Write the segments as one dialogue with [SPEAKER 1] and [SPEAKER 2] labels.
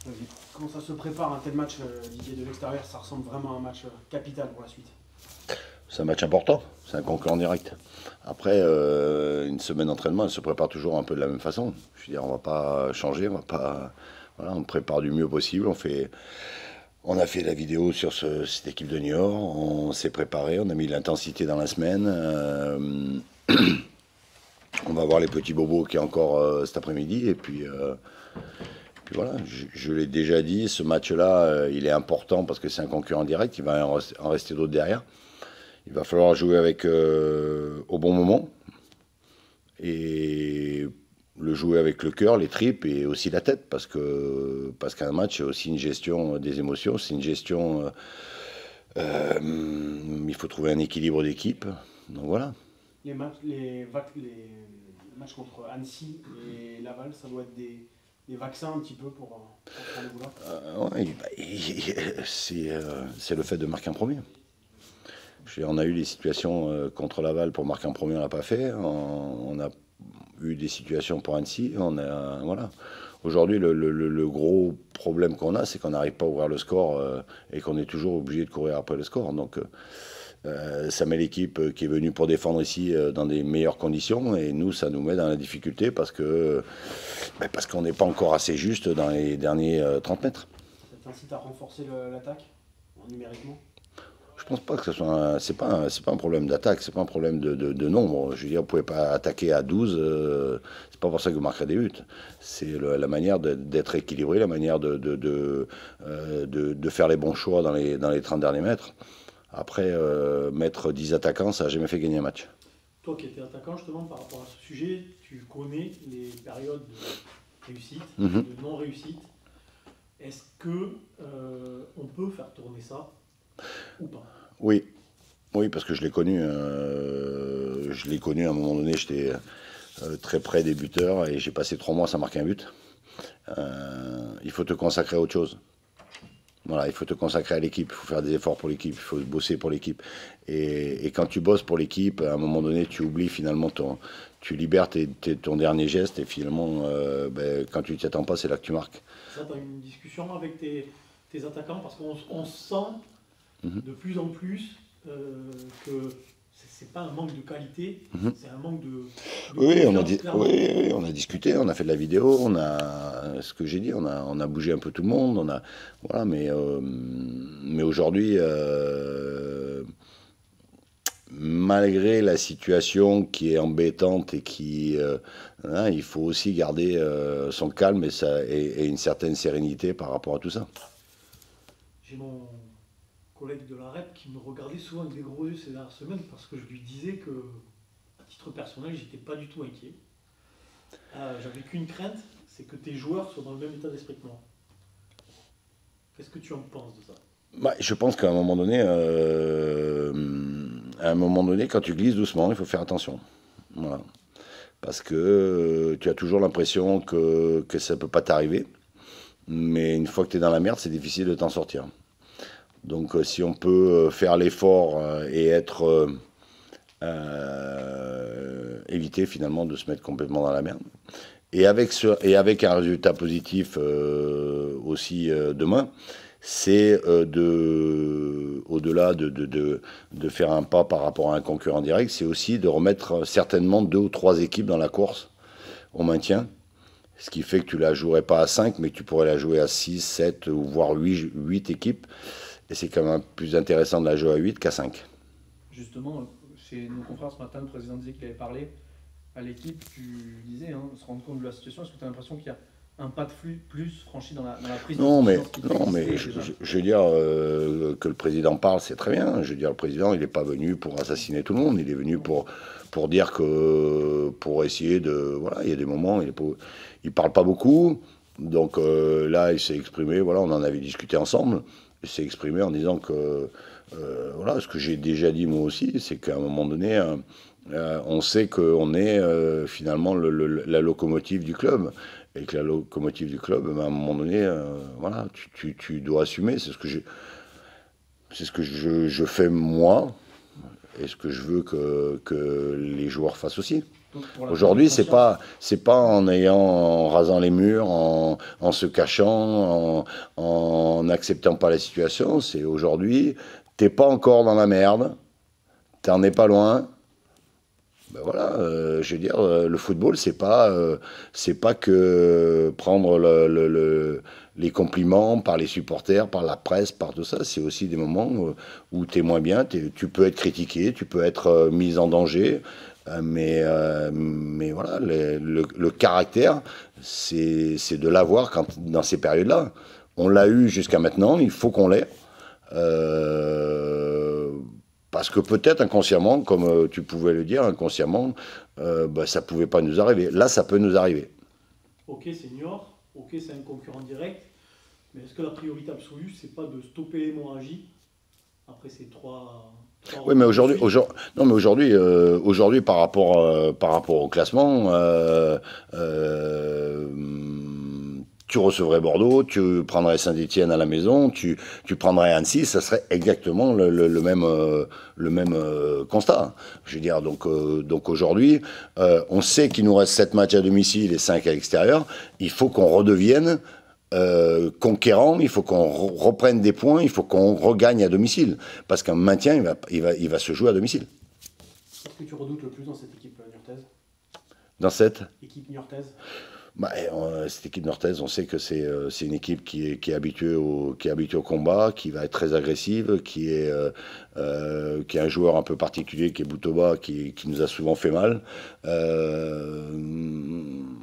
[SPEAKER 1] Vas-y. Comment ça se prépare un tel match, Didier, de l'extérieur? Ça ressemble vraiment à un match capital pour la suite.
[SPEAKER 2] C'est un match important, c'est un concurrent direct. Après, une semaine d'entraînement, elle se prépare toujours un peu de la même façon. Je veux dire, on va pas changer, on va pas. Voilà, on prépare du mieux possible. On a fait la vidéo sur cette équipe de Niort, on s'est préparé, on a mis l'intensité dans la semaine. On va voir les petits bobos qui est encore cet après-midi. Puis voilà, je l'ai déjà dit, ce match-là, il est important parce que c'est un concurrent direct, il va en rester d'autres derrière. Il va falloir jouer avec au bon moment et le jouer avec le cœur, les tripes et aussi la tête parce qu'un match c'est aussi une gestion des émotions, c'est une gestion. Il faut trouver un équilibre d'équipe. Donc voilà.
[SPEAKER 1] Les matchs contre Annecy et Laval, ça doit être des vaccins un petit peu pour ce rendez-vous-là.
[SPEAKER 2] Ouais, c'est le fait de marquer un premier. On a eu des situations contre Laval pour marquer un premier, on l'a pas fait. On a eu des situations pour Annecy. Voilà. Aujourd'hui, le gros problème qu'on a, c'est qu'on n'arrive pas à ouvrir le score et qu'on est toujours obligé de courir après le score. Donc, ça met l'équipe qui est venue pour défendre ici dans des meilleures conditions et nous, ça nous met dans la difficulté parce qu'on n'est pas encore assez juste dans les derniers 30 mètres.
[SPEAKER 1] Ça t'incite à renforcer l'attaque numériquement?
[SPEAKER 2] Je pense pas que ce soit c'est pas un problème d'attaque, c'est pas un problème de nombre. Je veux dire, vous pouvez pas attaquer à 12, c'est pas pour ça que vous marquerez des buts. C'est la manière d'être équilibré, la manière de faire les bons choix dans les 30 derniers mètres. Après, mettre 10 attaquants, ça n'a jamais fait gagner un match.
[SPEAKER 1] Toi qui étais attaquant, justement, par rapport à ce sujet, tu connais les périodes de réussite, de non-réussite. Est-ce que on peut faire tourner ça ou pas?
[SPEAKER 2] Oui, oui, parce que je l'ai connu. Je l'ai connu à un moment donné, j'étais très près des buteurs et j'ai passé 3 mois sans marquer un but. Il faut te consacrer à autre chose. Voilà, il faut te consacrer à l'équipe, il faut faire des efforts pour l'équipe, il faut bosser pour l'équipe. Et quand tu bosses pour l'équipe, à un moment donné, tu oublies finalement tu libères ton dernier geste et finalement, quand tu t'y attends pas, c'est là que tu marques.
[SPEAKER 1] Ça, tu as une discussion avec tes attaquants parce qu'on sent de plus en plus que c'est pas un manque de qualité, c'est un manque de
[SPEAKER 2] Oui,
[SPEAKER 1] confiance,
[SPEAKER 2] on a discuté, on a fait de la vidéo, ce que j'ai dit, on a bougé un peu tout le monde, voilà, mais aujourd'hui, malgré la situation qui est embêtante et il faut aussi garder son calme et une certaine sérénité par rapport à tout ça.
[SPEAKER 1] J'ai mon collègue de la REP qui me regardait souvent avec des gros yeux ces dernières semaines parce que je lui disais que, à titre personnel, j'étais pas du tout inquiet. J'avais qu'une crainte, c'est que tes joueurs soient dans le même état d'esprit que moi. Qu'est-ce que tu en penses de ça?
[SPEAKER 2] Je pense qu'à un moment donné, quand tu glisses doucement, il faut faire attention. Voilà. Parce que tu as toujours l'impression que ça ne peut pas t'arriver. Mais une fois que tu es dans la merde, c'est difficile de t'en sortir. Donc si on peut faire l'effort et éviter finalement de se mettre complètement dans la merde. Et avec un résultat positif aussi demain, c'est au-delà de faire un pas par rapport à un concurrent direct, c'est aussi de remettre certainement 2 ou 3 équipes dans la course au maintien. Ce qui fait que tu la jouerais pas à 5, mais que tu pourrais la jouer à 6, 7 ou voire 8 équipes. Et c'est quand même plus intéressant de la jouer à 8 qu'à 5.
[SPEAKER 1] Justement, chez nos confrères ce matin, le président disait qu'il avait parlé à l'équipe, tu disais, se rendre compte de la situation. Est-ce que tu as l'impression qu'il y a un pas de plus franchi dans la prise de décision?
[SPEAKER 2] Non, mais je veux dire que le président parle, c'est très bien. Je veux dire, le président, il n'est pas venu pour assassiner tout le monde. Il est venu pour dire pour essayer de... Voilà, il y a des moments, il parle pas beaucoup. Donc là, il s'est exprimé, voilà, on en avait discuté ensemble. Il s'est exprimé en disant que, voilà, ce que j'ai déjà dit moi aussi, c'est qu'à un moment donné, on sait qu'on est finalement la locomotive du club. Et que la locomotive du club, à un moment donné, voilà, tu dois assumer. C'est ce que je fais moi. et ce que je veux que les joueurs fassent aussi. Aujourd'hui, c'est pas en rasant les murs, en se cachant, en n'acceptant pas la situation. C'est aujourd'hui, t'es pas encore dans la merde, t'en es pas loin. Ben voilà, je veux dire, le football, c'est pas que prendre les compliments par les supporters, par la presse, par tout ça. C'est aussi des moments où tu es moins bien, tu peux être critiqué, tu peux être mis en danger. Mais voilà, le caractère, c'est de l'avoir dans ces périodes-là. On l'a eu jusqu'à maintenant, il faut qu'on l'ait. Parce que peut-être inconsciemment, comme tu pouvais le dire, inconsciemment, ça ne pouvait pas nous arriver. Là, ça peut nous arriver.
[SPEAKER 1] Ok, c'est Niort, ok, c'est un concurrent direct, mais est-ce que la priorité absolue, c'est pas de stopper l'hémorragie après ces trois
[SPEAKER 2] oui, mais aujourd'hui, par rapport au classement, tu recevrais Bordeaux, tu prendrais Saint-Étienne à la maison, tu prendrais Annecy, ça serait exactement le même constat. Je veux dire, donc aujourd'hui, on sait qu'il nous reste 7 matchs à domicile et 5 à l'extérieur. Il faut qu'on redevienne conquérant, il faut qu'on reprenne des points, il faut qu'on regagne à domicile. Parce qu'un maintien, il va se jouer à domicile.
[SPEAKER 3] Qu'est-ce que tu redoutes le plus dans cette équipe niortaise?
[SPEAKER 2] Dans cette
[SPEAKER 3] équipe niortaise?
[SPEAKER 2] Cette équipe niortaise, on sait que c'est une équipe qui est habituée au combat, qui va être très agressive, qui est un joueur un peu particulier, qui est Boutoba, qui nous a souvent fait mal.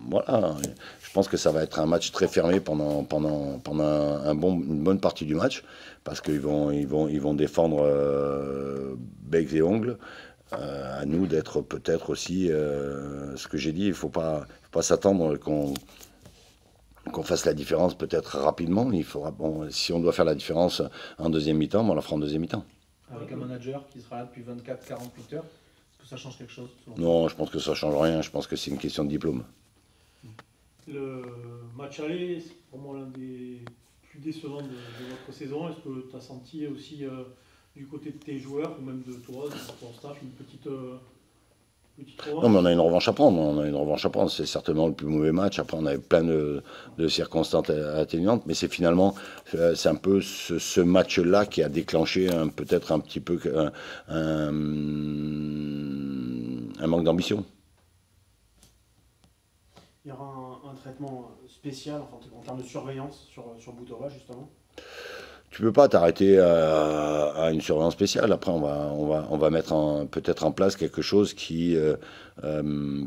[SPEAKER 2] Voilà, je pense que ça va être un match très fermé pendant une bonne partie du match, parce qu'ils vont défendre becs et ongles. À nous d'être peut-être aussi, ce que j'ai dit, il ne faut pas s'attendre qu'on fasse la différence peut-être rapidement. Si on doit faire la différence en deuxième mi-temps, on la fera en deuxième mi-temps.
[SPEAKER 3] Avec un manager qui sera là depuis 24-48 heures, est-ce que ça change quelque chose?
[SPEAKER 2] Non, je pense que ça ne change rien. Je pense que c'est une question de diplôme.
[SPEAKER 1] Le match aller, c'est pour moi l'un des plus décevants de votre saison. Est-ce que tu as senti aussi du côté de tes joueurs, ou même de toi, de ton staff, une petite revanche?
[SPEAKER 2] Non, mais on a une revanche à prendre. C'est certainement le plus mauvais match. Après, on avait plein de circonstances atténuantes. Mais c'est finalement, c'est un peu ce match-là qui a déclenché peut-être un petit peu un manque d'ambition.
[SPEAKER 3] Il y aura un traitement spécial en termes de surveillance sur Boutoba, justement?
[SPEAKER 2] Tu peux pas t'arrêter à une surveillance spéciale. Après, on va mettre peut-être en place quelque chose qui,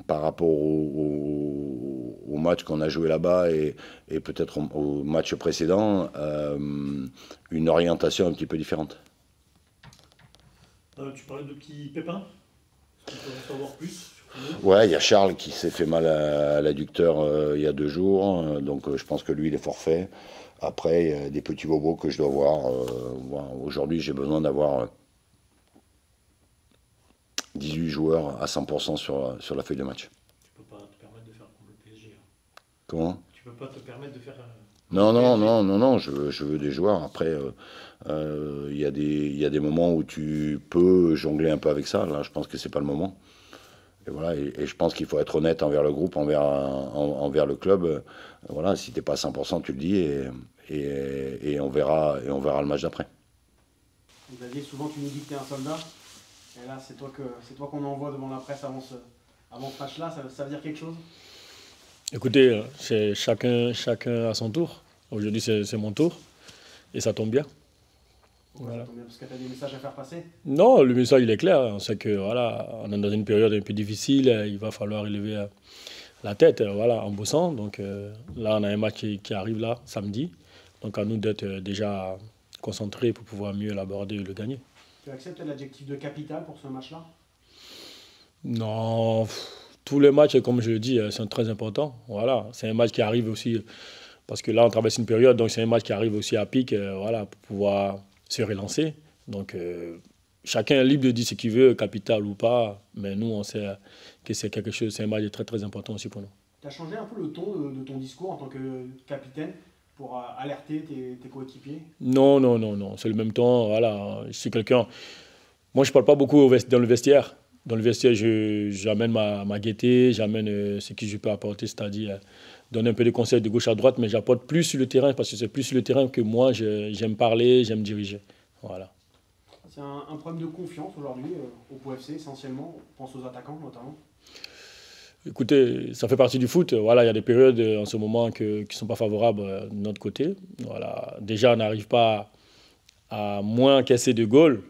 [SPEAKER 2] par rapport au match qu'on a joué là-bas et peut-être au match précédent, une orientation un petit peu différente.
[SPEAKER 1] Tu parlais de petits pépins. Est-ce qu'on peut en savoir plus?
[SPEAKER 2] Ouais, il y a Charles qui s'est fait mal à l'adducteur il y a 2 jours, donc je pense que lui, il est forfait. Après, il y a des petits bobos que je dois voir. Aujourd'hui, j'ai besoin d'avoir 18 joueurs à 100% sur la feuille de match.
[SPEAKER 1] Tu peux pas te permettre de faire comme le PSG. Là.
[SPEAKER 2] Comment?
[SPEAKER 1] Tu peux pas te permettre de faire...
[SPEAKER 2] Non, je veux des joueurs. Après, il y a des moments où tu peux jongler un peu avec ça. Là, je pense que c'est pas le moment. Et voilà, et je pense qu'il faut être honnête envers le groupe, envers le club. Voilà, si t'es pas à 100%, tu le dis, et on verra le match d'après.
[SPEAKER 3] Xavier, souvent tu nous dis que tu es un soldat, et là c'est toi qu'on envoie devant la presse avant ce match-là, ça veut dire quelque chose?
[SPEAKER 4] Écoutez, c'est chacun à son tour. Aujourd'hui c'est mon tour, et ça tombe bien.
[SPEAKER 3] Voilà. Ça tombe bien parce que tu as des messages à faire passer?
[SPEAKER 4] Non, le message il est clair. On sait que voilà, on est dans une période un peu difficile. Il va falloir élever la tête, voilà, en bossant. Donc là, on a un match qui arrive là samedi. Donc à nous d'être déjà concentrés pour pouvoir mieux l'aborder et le gagner.
[SPEAKER 3] Tu acceptes l'adjectif de capital pour ce match-là?
[SPEAKER 4] Non, tous les matchs, comme je le dis, sont très importants. Voilà, c'est un match qui arrive aussi parce que là, on traverse une période, donc c'est un match qui arrive aussi à pic, voilà, pour pouvoir se relancer. Donc, chacun est libre de dire ce qu'il veut, capital ou pas, mais nous, on sait que c'est quelque chose, c'est un match très très important aussi pour nous.
[SPEAKER 3] Tu as changé un peu le ton de ton discours en tant que capitaine pour alerter tes coéquipiers?
[SPEAKER 4] Non, c'est le même ton, voilà. Je suis quelqu'un... Moi, je ne parle pas beaucoup dans le vestiaire. Dans le vestiaire, j'amène ma gaieté, j'amène ce que je peux apporter, c'est-à-dire donner un peu de conseils de gauche à droite, mais j'apporte plus sur le terrain parce que c'est plus sur le terrain que moi, j'aime parler, j'aime diriger. Voilà.
[SPEAKER 3] C'est un problème de confiance aujourd'hui au Pau FC essentiellement, on pense aux attaquants notamment.
[SPEAKER 4] Écoutez, ça fait partie du foot. Voilà, il y a des périodes en ce moment qui ne sont pas favorables de notre côté. Voilà. Déjà, on n'arrive pas à moins casser de goals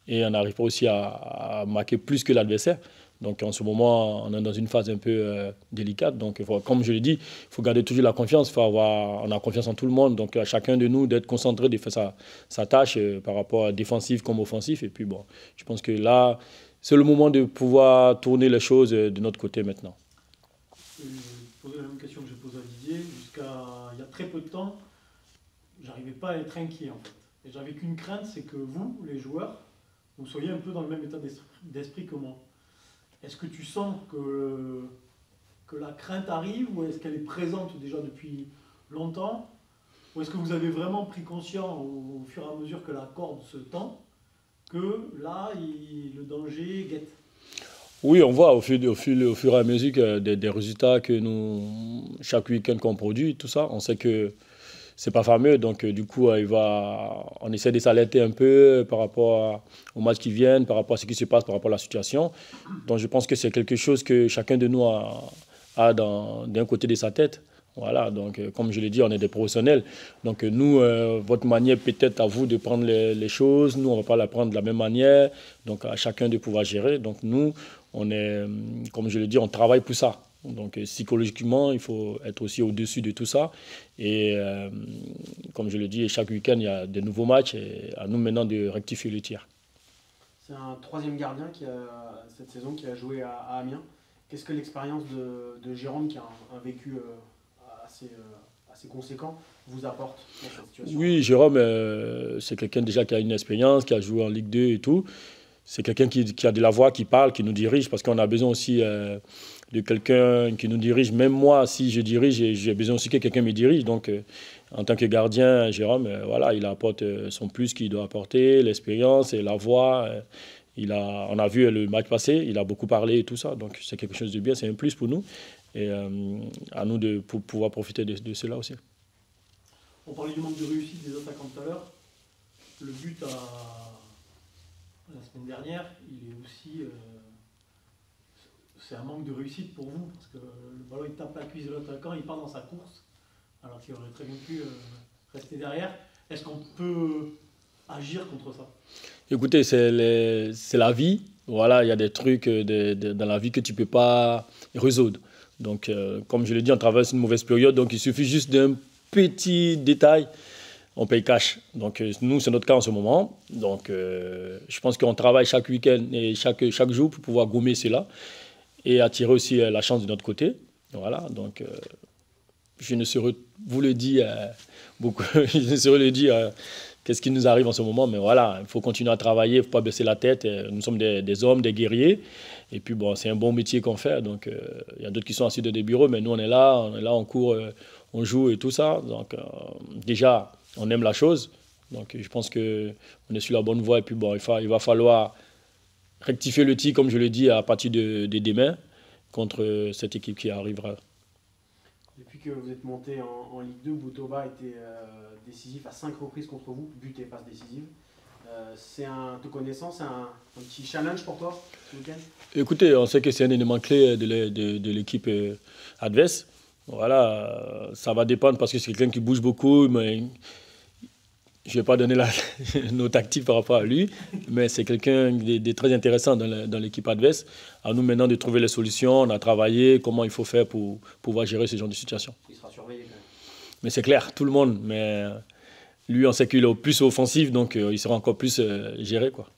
[SPEAKER 4] et on n'arrive pas aussi à marquer plus que l'adversaire. Donc en ce moment, on est dans une phase un peu délicate. Donc comme je l'ai dit, il faut garder toujours la confiance. On a confiance en tout le monde. Donc à chacun de nous d'être concentré, de faire sa tâche par rapport à défensif comme offensif. Et puis bon, je pense que là, c'est le moment de pouvoir tourner les choses de notre côté maintenant.
[SPEAKER 1] Je vais poser la même question que j'ai posée à Didier. Jusqu'à il y a très peu de temps, j'arrivais pas à être inquiet en fait. Et j'avais qu'une crainte, c'est que vous, les joueurs, vous soyez un peu dans le même état d'esprit que moi. Est-ce que tu sens que la crainte arrive ou est-ce qu'elle est présente déjà depuis longtemps? Ou est-ce que vous avez vraiment pris conscience au fur et à mesure que la corde se tend que là, le danger guette?
[SPEAKER 4] Oui, on voit au fur et à mesure des résultats que chaque week-end qu'on produit, tout ça, on sait que c'est pas fameux, donc du coup, on essaie de s'alerter un peu par rapport aux matchs qui viennent, par rapport à ce qui se passe, par rapport à la situation. Donc je pense que c'est quelque chose que chacun de nous a d'un côté de sa tête. Voilà, donc comme je l'ai dit, on est des professionnels. Donc nous, votre manière peut-être à vous de prendre les choses, nous on ne va pas la prendre de la même manière, donc à chacun de pouvoir gérer. Donc nous, on est, comme je l'ai dit, on travaille pour ça. Donc psychologiquement, il faut être aussi au-dessus de tout ça. Et comme je le dis, chaque week-end, il y a des nouveaux matchs et à nous maintenant de rectifier le tir.
[SPEAKER 3] C'est un troisième gardien cette saison qui a joué à Amiens. Qu'est-ce que l'expérience de Jérôme, qui a un vécu assez conséquent, vous apporte dans cette situation?
[SPEAKER 4] Oui, Jérôme, c'est quelqu'un déjà qui a une expérience, qui a joué en Ligue 2 et tout. C'est quelqu'un qui a de la voix, qui parle, qui nous dirige, parce qu'on a besoin aussi de quelqu'un qui nous dirige. Même moi, si je dirige, j'ai besoin aussi que quelqu'un me dirige. Donc, en tant que gardien, Jérôme, voilà, il apporte son plus qu'il doit apporter, l'expérience et la voix. On a vu le match passé, il a beaucoup parlé et tout ça. Donc, c'est quelque chose de bien, c'est un plus pour nous. Et à nous de pouvoir profiter de cela aussi.
[SPEAKER 1] On parlait du manque de réussite des attaquants tout à l'heure. Le but la semaine dernière, il est aussi... c'est un manque de réussite pour vous, parce que le ballon il tape la cuisse de l'attaquant, il part dans sa course, alors qu'il aurait très bien pu rester derrière. Est-ce qu'on peut agir contre ça?
[SPEAKER 4] Écoutez, c'est la vie. Voilà, il y a des trucs dans la vie que tu ne peux pas résoudre. Donc, comme je l'ai dit, on traverse une mauvaise période, donc il suffit juste d'un petit détail, on paye cash. Donc, nous, c'est notre cas en ce moment. Donc, je pense qu'on travaille chaque week-end et chaque jour pour pouvoir gommer cela et attirer aussi la chance de notre côté. Voilà, donc je ne saurais vous le dire beaucoup, je ne saurais le dire qu'est-ce qui nous arrive en ce moment, mais voilà, il faut continuer à travailler, il ne faut pas baisser la tête. Nous sommes des hommes, des guerriers, et puis bon, c'est un bon métier qu'on fait. Donc il y a d'autres qui sont assis dans des bureaux, mais nous on est là, on court, on joue et tout ça. Donc déjà, on aime la chose. Donc je pense qu'on est sur la bonne voie, et puis bon, il va falloir rectifier le tir, comme je l'ai dit, à partir de demain, contre cette équipe qui arrivera.
[SPEAKER 3] Depuis que vous êtes monté en Ligue 2, Boutova a été décisif à 5 reprises contre vous, but et passe décisive. Te connaissant, c'est un petit challenge pour toi ce week-end? Écoutez,
[SPEAKER 4] on sait que c'est un élément clé de l'équipe adverse. Voilà, ça va dépendre parce que c'est quelqu'un qui bouge beaucoup, mais je ne vais pas donner nos tactiques par rapport à lui, mais c'est quelqu'un de très intéressant dans l'équipe adverse. À nous maintenant de trouver les solutions, on a travaillé, comment il faut faire pour pouvoir gérer ce genre de situation.
[SPEAKER 3] Il sera surveillé quand même.
[SPEAKER 4] Mais c'est clair, tout le monde, mais lui on sait qu'il est plus offensif, donc il sera encore plus géré, quoi.